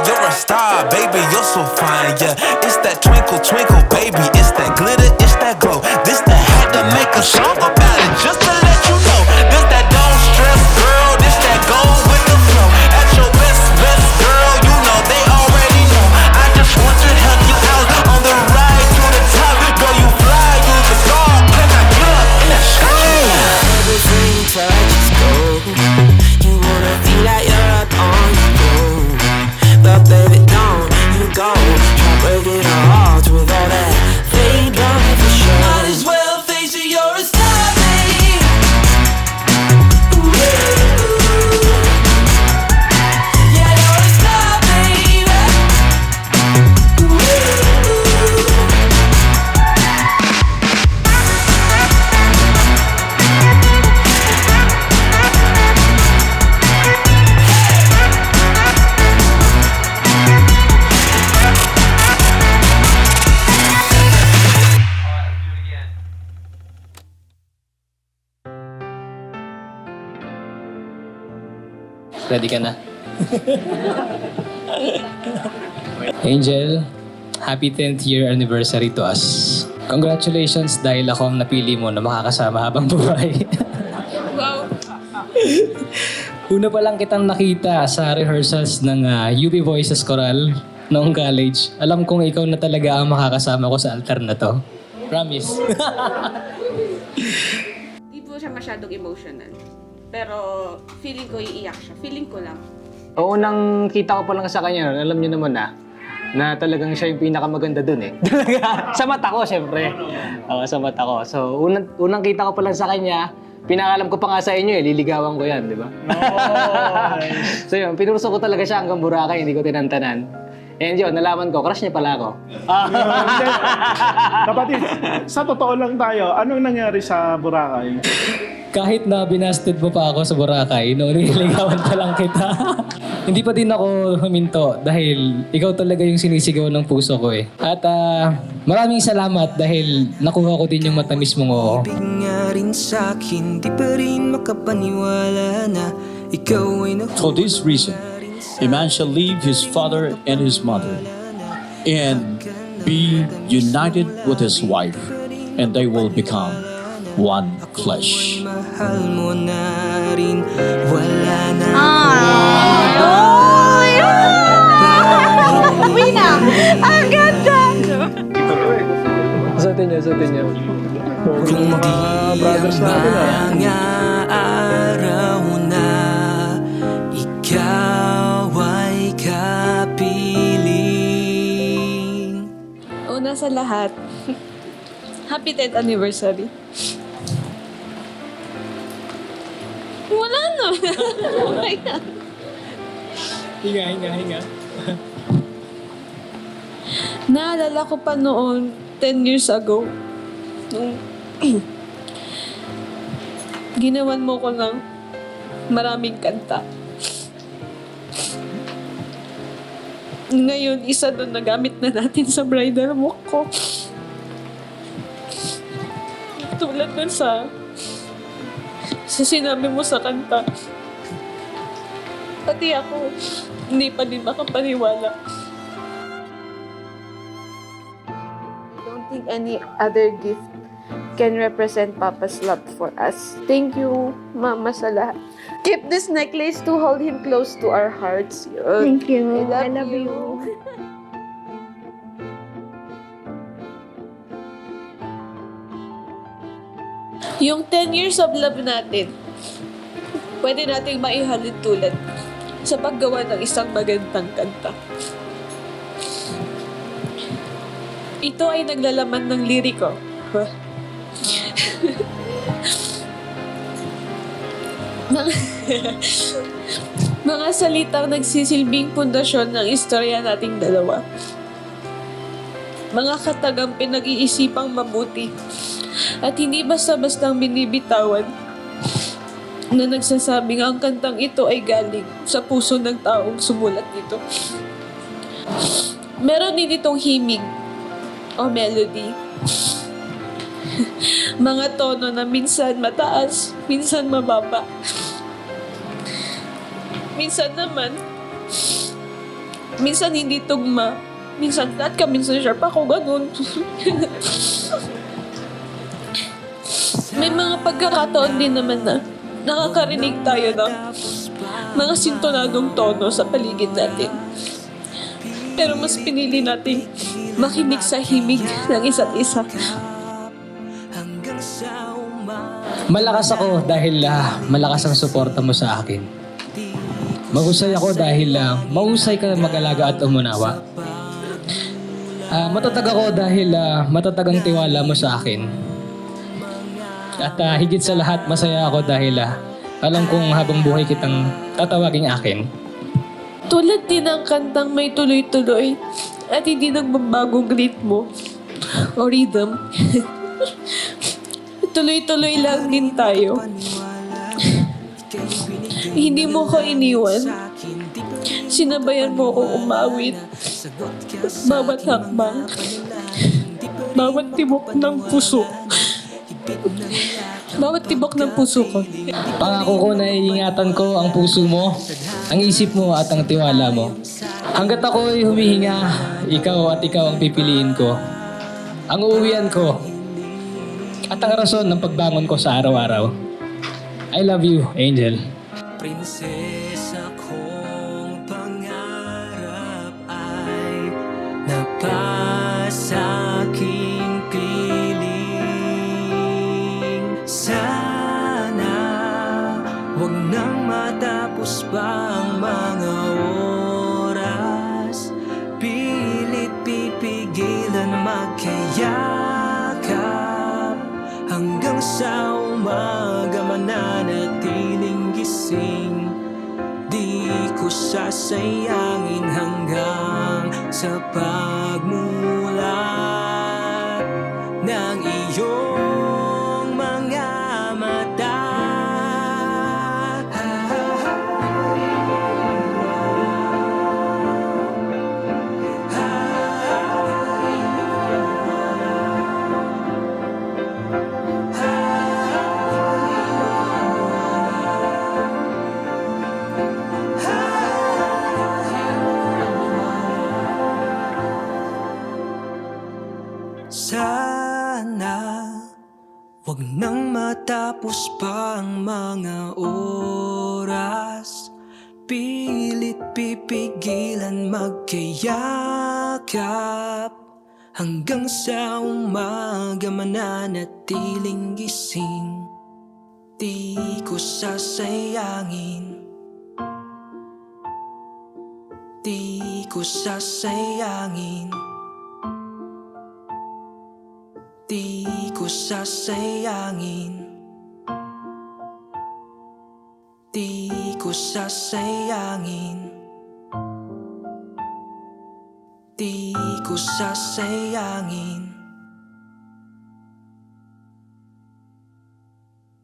you're a star, baby, you're so fine, yeah. It's that twinkle, twinkle, baby, it's that glitter, it's that glow. This that had to make a song about it, just to let you know. This that don't stress, girl, this that go with the flow. At your best, best, girl, you know they already know. I just want to help you out on the ride to the top. Girl, you fly through the dark, can I get up in that sky? Everything you touch is gold. You wanna feel like you're up on your own, but baby, don't you go. Try breaking our hearts with all that fake love for sure. Might as well face it, you're a star, babe. Ooh. Yeah, you're a star, baby. Ooh. Ready ka na? Angel, happy 10th year anniversary to us. Congratulations dahil ako ang napili mo na makakasama habang buhay. Wow. Una pa lang kitang nakita sa rehearsals ng UP Voices Choral noong college. Alam kong ikaw na talaga ang makakasama ko sa altar na to. Promise. Hindi po siya masyadong emotional. Pero feeling ko iiyak siya. Feeling ko lang. Unang kita ko pa lang sa kanya, alam niyo naman na talagang siya yung pinakamaganda dun eh. Talaga, sa mata ko, syempre. Oo, sa mata ko. So, unang kita ko pa lang sa kanya, pinakalam ko pa nga sa inyo eh, liligawan ko yan, di ba? Nice. So yun, pinurso ko talaga siya hanggang Boracay, hindi ko tinantanan. And yun, nalaman ko, crush niya pala ako. Kapatid, sa totoo lang tayo, anong nangyari sa Boracay? Kahit na binasted mo pa ako sa Boracay, noong nililigawan pa lang kita. Hindi pa din ako huminto dahil ikaw talaga yung sinisigaw ng puso ko eh. At maraming salamat dahil nakuha ko din yung matamis mong oo. Ibig nga rin sa'kin, di pa rin makapaniwala na ikaw ay For this reason, a man shall leave his father and his mother and be united with his wife, and they will become one flesh. mahal mo na rin, wala na Uwi na! Ang ganda! Suotin niyo. kung di brothers natin, ang mga araw na ikaw ay kapiling. Una sa lahat, happy 10th anniversary. Wala na. Okay na. Hinga. Naalala ko pa noon, 10 years ago, nung ginawan mo ko ng maraming kanta. Ngayon, isa doon nagamit na natin sa bridal walk ko. Tulad dun sa sinabi mo sa kanta. Pati ako, hindi pa din makapaniwala. I don't think any other gift can represent Papa's love for us. Thank you, Mama, sa lahat. Keep this necklace to hold him close to our hearts. Thank you. I love you. Yung 10 years of love natin, pwede nating maihalin tulad sa paggawa ng isang magandang kanta. Ito ay naglalaman ng liriko. Mga salitang nagsisilbing pundasyon ng istorya nating dalawa. Mga katagang pinag-iisipang mabuti at hindi basta-bastang binibitawan na nagsasabing ang kantang ito ay galing sa puso ng taong sumulat nito. Meron din itong himig o melody. Mga tono na minsan mataas, minsan mababa. Minsan naman, Minsan hindi tugma. Minsan flat ka, minsan sharp ako, ganun. May mga pagkakataon din naman na nakakarinig tayo ng mga sintonadong tono sa paligid natin. Pero mas pinili natin makinig sa himig ng isa't isa. Malakas ako dahil malakas ang suporta mo sa akin. Mahusay ako dahil mahusay ka mag-alaga at umunawa. Matatag ako dahil matatag ang tiwala mo sa akin. At higit sa lahat, masaya ako dahil alam kong habang buhay kitang tatawaging akin. Tulad din ng kantang may tuloy-tuloy at hindi nagbabagong ritmo o rhythm. Tuloy-tuloy lang din tayo. Hindi mo ko iniwan. Sinabayan mo akong umawit. Bawat hakbang. Bawat tibok ng puso. Bawat tibok ng puso ko. Pangako ko na iingatan ko ang puso mo, ang isip mo at ang tiwala mo. Hanggat ako'y humihinga, ikaw at ikaw ang pipiliin ko. Ang uuwian ko at ang rason ng pagbangon ko sa araw-araw. I love you, Angel. Prinsesa kong pangarap ay napasaking piling. Sana wag nang matapos pa ang mga oras. Pilit pipigilan magkayakap hanggang sa umaga mananatiling gising. Di ko sasayangin hanggang sa pagmulat ng iyong mga mata. Sana wag nang matapos pa ang mga oras. Pilit pipigilan magkayakap hanggang sa umaga mananatiling gising. Di ko sasayangin. Di ko sasayangin. Di ko sasayangin. Di ko sasayangin. Di ko sasayangin.